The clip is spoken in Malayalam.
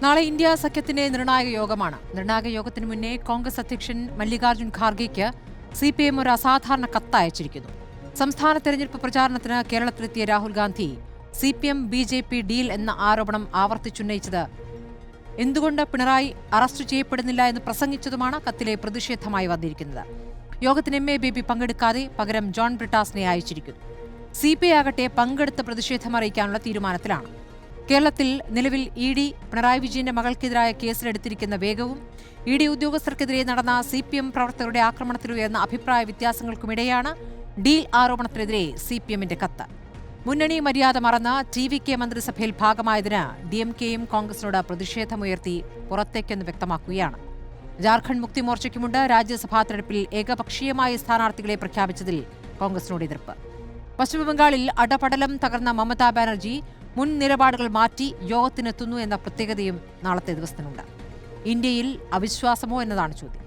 നാളെ ഇന്ത്യ സഖ്യത്തിന്റെ നിർണായക യോഗമാണ്. നിർണായക യോഗത്തിന് മുന്നേ കോൺഗ്രസ് അധ്യക്ഷൻ മല്ലികാർജ്ജുൻ ഖാർഗെയ്ക്ക് CPM ഒരു അസാധാരണ കത്ത് അയച്ചിരിക്കുന്നു. സംസ്ഥാന തെരഞ്ഞെടുപ്പ് പ്രചാരണത്തിന് കേരളത്തിലെത്തിയ Rahul Gandhi CPM BJP deal എന്ന ആരോപണം ആവർത്തിച്ചുന്നയിച്ചത് എന്തുകൊണ്ട് പിണറായി അറസ്റ്റ് ചെയ്യപ്പെടുന്നില്ല എന്ന് പ്രസംഗിച്ചതുമാണ് കത്തിലെ പ്രതിഷേധമായി വന്നിരിക്കുന്നത്. യോഗത്തിന് MA ബേബി പങ്കെടുക്കാതെ പകരം ജോൺ ബ്രിട്ടാസിനെ അയച്ചിരിക്കുന്നു. CPI ആകട്ടെ പങ്കെടുത്ത പ്രതിഷേധം അറിയിക്കാനുള്ള തീരുമാനത്തിലാണ്. കേരളത്തിൽ നിലവിൽ ED പിണറായി വിജയന്റെ മകൾക്കെതിരായ കേസിലെടുത്തിരിക്കുന്ന വേഗവും ED ഉദ്യോഗസ്ഥർക്കെതിരെ നടന്ന CPM പ്രവർത്തകരുടെ ആക്രമണത്തിലുയർന്ന അഭിപ്രായ വ്യത്യാസങ്ങൾക്കുമിടെയാണ് ഡീൽ ആരോപണത്തിനെതിരെ CPMന്റെ കത്ത്. മുന്നണി മര്യാദ മറന്ന് TVK മന്ത്രിസഭയിൽ ഭാഗമായതിന് DMKയും കോൺഗ്രസിനോട് പ്രതിഷേധമുയർത്തി പുറത്തേക്കെന്ന് വ്യക്തമാക്കുകയാണ്. ജാർഖണ്ഡ് മുക്തി മോർച്ചയ്ക്കുമുണ്ട് രാജ്യസഭാ തെരഞ്ഞെടുപ്പിൽ ഏകപക്ഷീയമായ സ്ഥാനാർത്ഥികളെ പ്രഖ്യാപിച്ചതിൽ കോൺഗ്രസിനോട് എതിർപ്പ്. പശ്ചിമബംഗാളിൽ അടപടലം തകർന്ന മമതാ ബാനർജി മുൻ നിലപാടുകൾ മാറ്റി യോഗത്തിനെത്തുന്നു എന്ന പ്രത്യേകതയും നാളത്തെ ദിവസത്തിനുണ്ട്. ഇന്ത്യയിൽ അവിശ്വാസമോ എന്നതാണ് ചോദ്യം.